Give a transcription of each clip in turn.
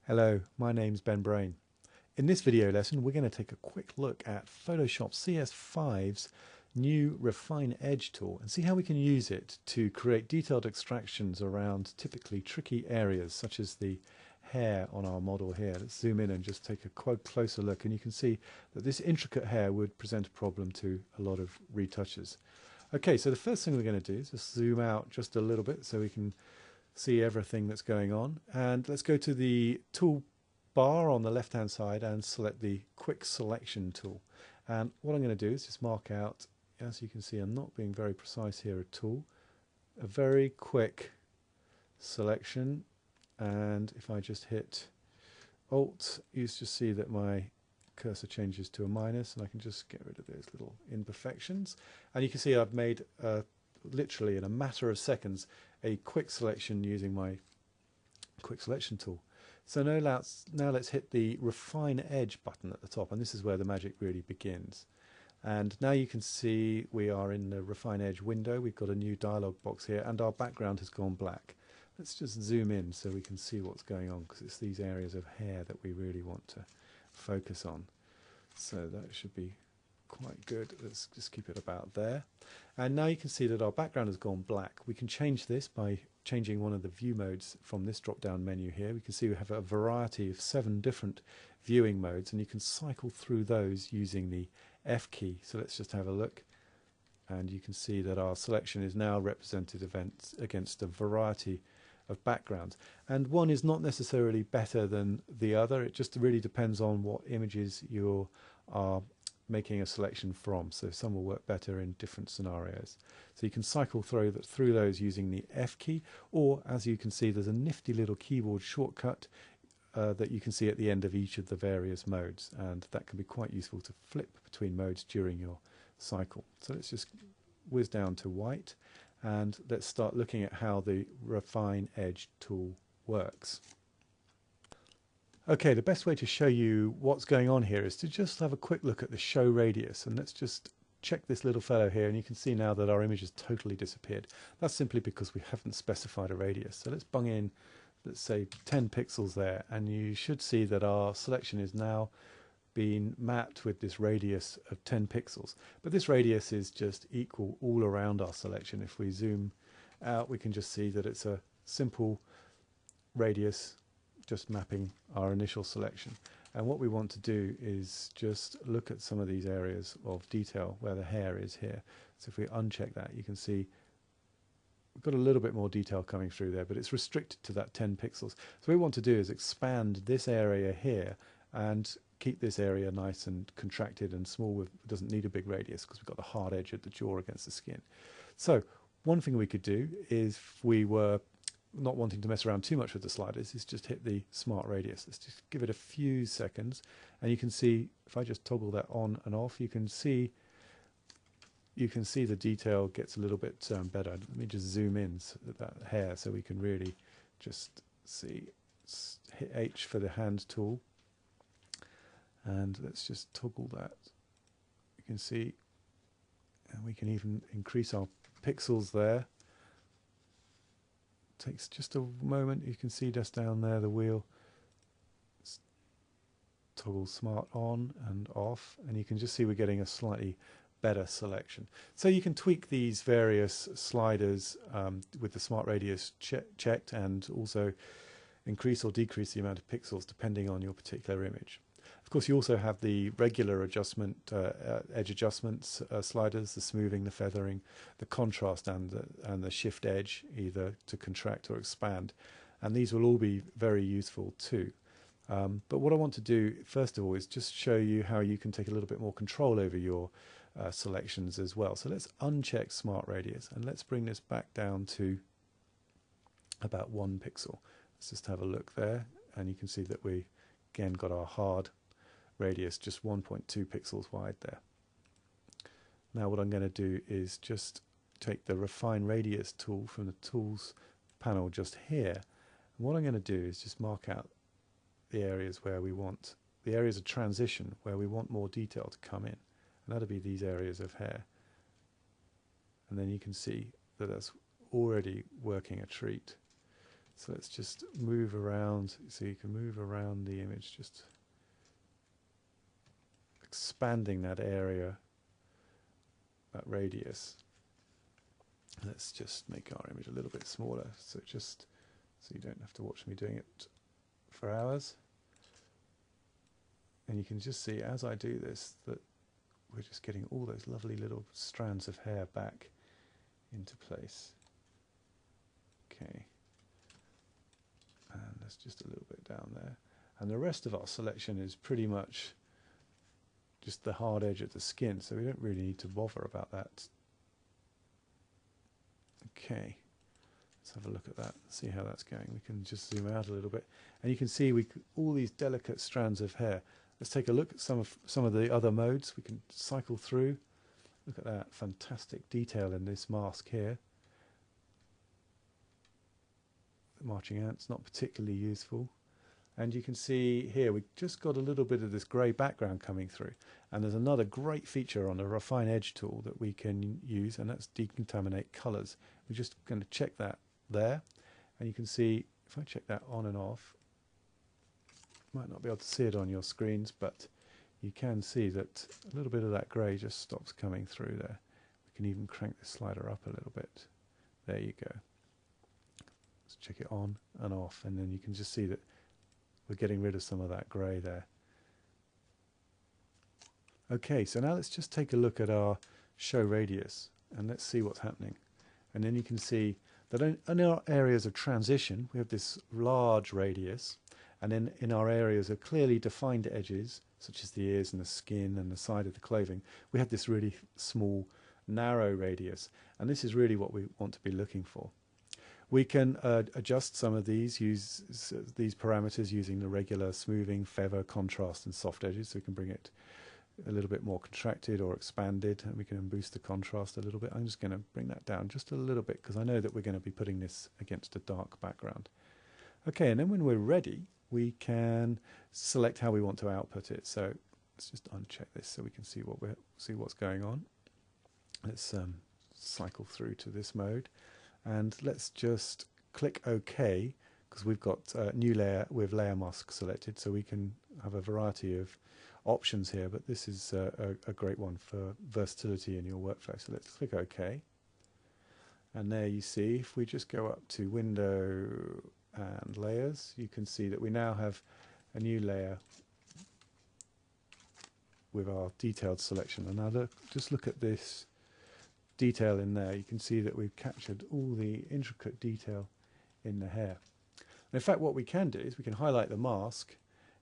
Hello, my name's Ben Brain. In this video lesson, we're going to take a quick look at Photoshop CS5's new Refine Edge tool and see how we can use it to create detailed extractions around typically tricky areas such as the hair on our model here. Let's zoom in and just take a closer look, and you can see that this intricate hair would present a problem to a lot of retouchers. Okay, so the first thing we're going to do is just zoom out just a little bit so we can see everything that's going on, and let's go to the tool bar on the left hand side and select the quick selection tool. And what I'm going to do is just mark out, as you can see I'm not being very precise here at all, a very quick selection. And if I just hit Alt, you just see that my cursor changes to a minus, and I can just get rid of those little imperfections, and you can see I've made literally in a matter of seconds a quick selection using my quick selection tool. So now let's hit the Refine Edge button at the top, and this is where the magic really begins. And now you can see we are in the Refine Edge window. We've got a new dialog box here, and our background has gone black. Let's just zoom in so we can see what's going on, because it's these areas of hair that we really want to focus on. So that should be quite good. Let's just keep it about there. And now you can see that our background has gone black. We can change this by changing one of the view modes from this drop down menu here. We can see we have a variety of 7 different viewing modes, and you can cycle through those using the F key. So let's just have a look, and you can see that our selection is now represented against a variety of backgrounds, and one is not necessarily better than the other. It just really depends on what images you are making a selection from. So some will work better in different scenarios. So you can cycle through those using the F key, or as you can see there's a nifty little keyboard shortcut that you can see at the end of each of the various modes, and that can be quite useful to flip between modes during your cycle. So let's just whiz down to white, and let's start looking at how the Refine Edge tool works. Okay, the best way to show you what's going on here is to just have a quick look at the show radius, and let's just check this little fellow here, and you can see now that our image has totally disappeared. That's simply because we haven't specified a radius. So let's bung in, let's say 10 pixels there, and you should see that our selection is now being mapped with this radius of 10 pixels. But this radius is just equal all around our selection. If we zoom out, we can just see that it's a simple radius just mapping our initial selection. And what we want to do is just look at some of these areas of detail where the hair is here. So if we uncheck that, you can see we've got a little bit more detail coming through there, but it's restricted to that 10 pixels. So what we want to do is expand this area here and keep this area nice and contracted and small. It doesn't need a big radius because we've got the hard edge of the jaw against the skin. So one thing we could do is, if we were not wanting to mess around too much with the sliders, is just hit the smart radius. Let's just give it a few seconds, and you can see if I just toggle that on and off, you can see the detail gets a little bit better. Let me just zoom in so that hair so we can really just see. Let's hit H for the hand tool, and let's just toggle that. You can see, and we can even increase our pixels there. Takes just a moment. You can see just down there the wheel. Toggle smart on and off, and you can just see we're getting a slightly better selection. So you can tweak these various sliders with the smart radius checked, and also increase or decrease the amount of pixels depending on your particular image. Of course, you also have the regular adjustment, edge adjustments sliders, the smoothing, the feathering, the contrast, and the shift edge, either to contract or expand. And these will all be very useful too. But what I want to do first of all is just show you how you can take a little bit more control over your selections as well. So let's uncheck Smart Radius, and let's bring this back down to about 1 pixel. Let's just have a look there, and you can see that we again got our hard radius just 1.2 pixels wide there. Now what I'm going to do is just take the Refine Radius tool from the Tools panel just here, and what I'm going to do is just mark out the areas where we want, the areas of transition where we want more detail to come in, and that'll be these areas of hair. And then you can see that that's already working a treat. So let's just move around, so you can move around the image, just expanding that area, that radius. Let's just make our image a little bit smaller, so you don't have to watch me doing it for hours. And you can just see as I do this that we're just getting all those lovely little strands of hair back into place. Okay, and there's just a little bit down there, and the rest of our selection is pretty much just the hard edge of the skin, so we don't really need to bother about that. Okay, let's have a look at that, see how that's going. We can just zoom out a little bit, and you can see all these delicate strands of hair. Let's take a look at some of the other modes. We can cycle through. Look at that fantastic detail in this mask here. The marching ants, not particularly useful. And you can see here we just got a little bit of this grey background coming through. And there's another great feature on the Refine Edge tool that we can use, and that's decontaminate colours. We're just going to check that there, and you can see if I check that on and off, might not be able to see it on your screens, but you can see that a little bit of that grey just stops coming through there. We can even crank the slider up a little bit. There you go. Let's check it on and off, and then you can just see that we're getting rid of some of that grey there. Okay, so now let's just take a look at our show radius and let's see what's happening. And then you can see that in our areas of transition we have this large radius, and then in our areas of clearly defined edges, such as the ears and the skin and the side of the clothing, we have this really small, narrow radius. And this is really what we want to be looking for. We can adjust some of these, use these parameters using the regular smoothing, feather, contrast and soft edges, so we can bring it a little bit more contracted or expanded, and we can boost the contrast a little bit. I'm just going to bring that down just a little bit because I know that we're going to be putting this against a dark background. Okay, and then when we're ready, we can select how we want to output it. So let's just uncheck this so we can see what's going on. Let's cycle through to this mode, and let's just click OK because we've got a new layer with layer mask selected, so we can have a variety of options here, but this is a great one for versatility in your workflow. So let's click OK, and there you see, if we just go up to Window and Layers, you can see that we now have a new layer with our detailed selection. And now just look at this detail in there. You can see that we've captured all the intricate detail in the hair. And in fact, what we can do is we can highlight the mask,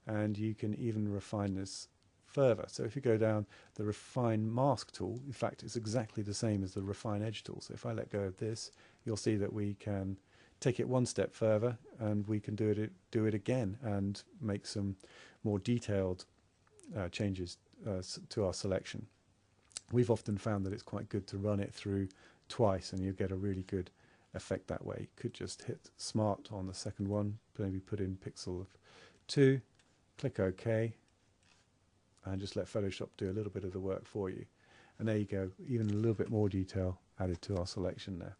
and you can even refine this further. So if you go down the Refine Mask tool, in fact it's exactly the same as the Refine Edge tool. So if I let go of this, you'll see that we can take it one step further, and we can do it again and make some more detailed changes to our selection. We've often found that it's quite good to run it through twice, and you get a really good effect that way. You could just hit Smart on the second one, maybe put in pixel of 2, click OK, and just let Photoshop do a little bit of the work for you. And there you go, even a little bit more detail added to our selection there.